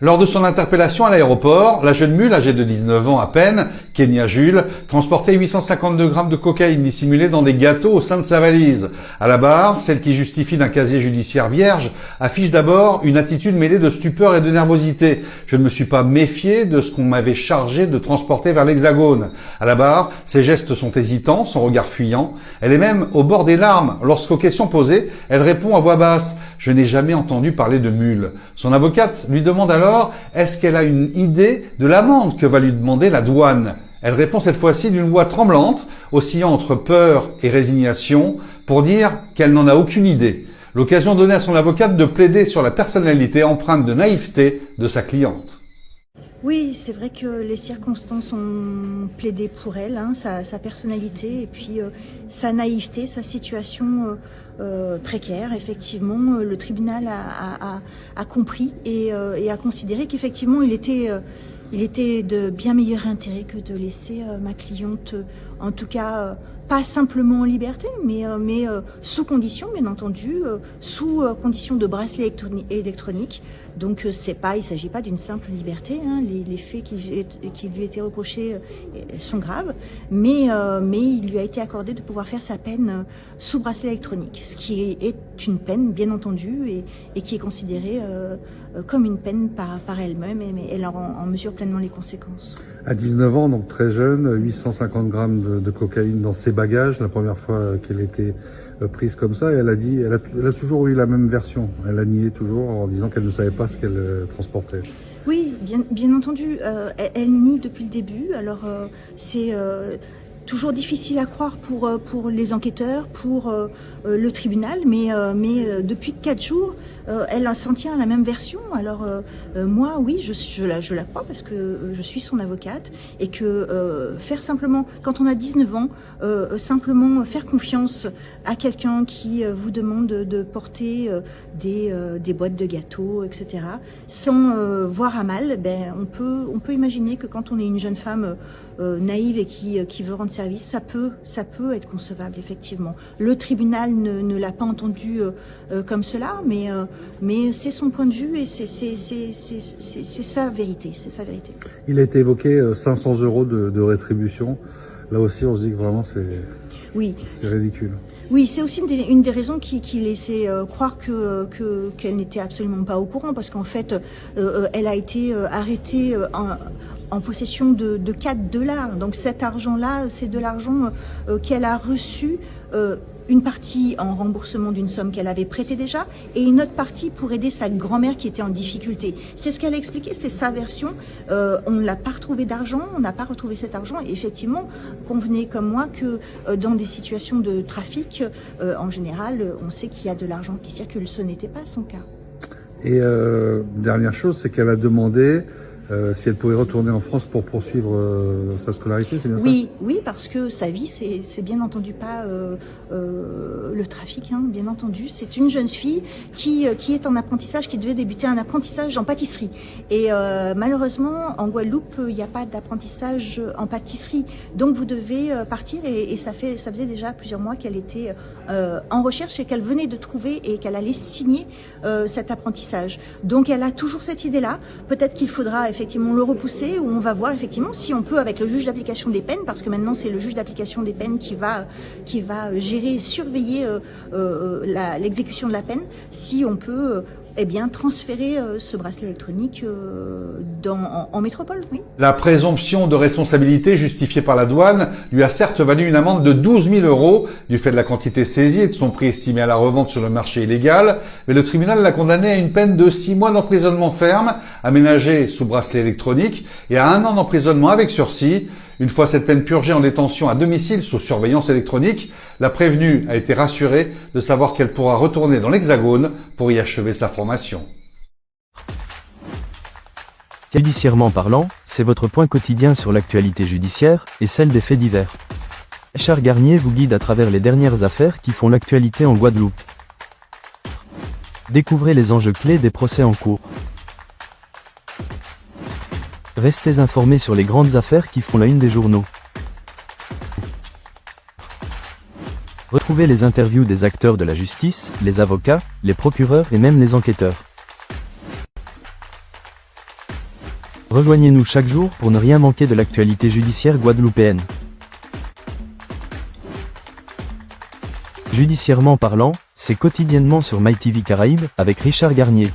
Lors de son interpellation à l'aéroport, la jeune mule, âgée de 19 ans à peine, Kenya Jules, transportait 852 grammes de cocaïne dissimulée dans des gâteaux au sein de sa valise. À la barre, celle qui justifie d'un casier judiciaire vierge affiche d'abord une attitude mêlée de stupeur et de nervosité. Je ne me suis pas méfié de ce qu'on m'avait chargé de transporter vers l'Hexagone. À la barre, ses gestes sont hésitants, son regard fuyant. Elle est même au bord des larmes. Lorsqu'aux questions posées, elle répond à voix basse « Je n'ai jamais entendu parler de mule ». Son avocate lui demande alors est-ce qu'elle a une idée de l'amende que va lui demander la douane? Elle répond cette fois-ci d'une voix tremblante, oscillant entre peur et résignation, pour dire qu'elle n'en a aucune idée. L'occasion donnée à son avocate de plaider sur la personnalité empreinte de naïveté de sa cliente. Oui, c'est vrai que les circonstances ont plaidé pour elle, hein, sa personnalité et puis sa naïveté, sa situation précaire. Effectivement, le tribunal a compris et a considéré qu'effectivement il était de bien meilleur intérêt que de laisser ma cliente, en tout cas pas simplement en liberté, mais sous condition, bien entendu, sous condition de bracelet électronique. Donc il ne s'agit pas d'une simple liberté, hein. Les faits qui lui étaient reprochés sont graves, mais il lui a été accordé de pouvoir faire sa peine sous bracelet électronique, ce qui est une peine, bien entendu, et qui est considérée comme une peine par elle-même, mais elle en mesure pleinement les conséquences. À 19 ans, donc très jeune, 850 grammes de cocaïne dans ses bagages, la première fois qu'elle était prise comme ça, et elle a toujours eu la même version. Elle a nié toujours en disant qu'elle ne savait pas ce qu'elle transportait. Oui, bien entendu, elle nie depuis le début. Alors c'est toujours difficile à croire pour les enquêteurs, pour le tribunal, mais depuis 4 jours, elle s'en tient à la même version. Alors moi, oui, je la crois parce que je suis son avocate et que faire simplement, quand on a 19 ans, simplement faire confiance à quelqu'un qui vous demande de porter des boîtes de gâteaux, etc., sans voir à mal, ben, on peut imaginer que quand on est une jeune femme naïve et qui veut rendre service, ça peut être concevable, effectivement. Le tribunal ne l'a pas entendu comme cela, mais c'est son point de vue et c'est sa vérité, c'est sa vérité. Il a été évoqué 500 € de rétribution. Là aussi, on se dit que vraiment c'est ridicule. Oui, c'est aussi une des raisons qui laissait croire qu'elle n'était absolument pas au courant, parce qu'en fait, elle a été arrêtée en possession de 4 $. Donc cet argent-là, c'est de l'argent qu'elle a reçu, une partie en remboursement d'une somme qu'elle avait prêtée déjà, et une autre partie pour aider sa grand-mère qui était en difficulté. C'est ce qu'elle a expliqué, c'est sa version. On ne l'a pas retrouvé d'argent, on n'a pas retrouvé cet argent, et effectivement, convenez comme moi que dans des situations de trafic, en général, on sait qu'il y a de l'argent qui circule. Ce n'était pas son cas. Et dernière chose, c'est qu'elle a demandé si elle pouvait retourner en France pour poursuivre sa scolarité, c'est bien ça? Oui, parce que sa vie, c'est bien entendu pas le trafic, hein, bien entendu. C'est une jeune fille qui est en apprentissage, qui devait débuter un apprentissage en pâtisserie. Et malheureusement, en Guadeloupe, il n'y a pas d'apprentissage en pâtisserie. Donc vous devez partir, et ça faisait déjà plusieurs mois qu'elle était en recherche et qu'elle venait de trouver et qu'elle allait signer cet apprentissage. Donc elle a toujours cette idée-là. Peut-être qu'il faudra effectivement le repousser, ou on va voir effectivement si on peut, avec le juge d'application des peines, parce que maintenant c'est le juge d'application des peines qui va gérer, surveiller l'exécution de la peine, si on peut transférer ce bracelet électronique en métropole, oui. La présomption de responsabilité justifiée par la douane lui a certes valu une amende de 12 000 € du fait de la quantité saisie et de son prix estimé à la revente sur le marché illégal, mais le tribunal l'a condamné à une peine de 6 mois d'emprisonnement ferme, aménagé sous bracelet électronique, et à 1 an d'emprisonnement avec sursis. Une fois cette peine purgée en détention à domicile sous surveillance électronique, la prévenue a été rassurée de savoir qu'elle pourra retourner dans l'Hexagone pour y achever sa formation. Judiciairement parlant, c'est votre point quotidien sur l'actualité judiciaire et celle des faits divers. Richard Garnier vous guide à travers les dernières affaires qui font l'actualité en Guadeloupe. Découvrez les enjeux clés des procès en cours. Restez informés sur les grandes affaires qui font la une des journaux. Retrouvez les interviews des acteurs de la justice, les avocats, les procureurs et même les enquêteurs. Rejoignez-nous chaque jour pour ne rien manquer de l'actualité judiciaire guadeloupéenne. Judiciairement parlant, c'est quotidiennement sur MyTV Caraïbes avec Richard Garnier.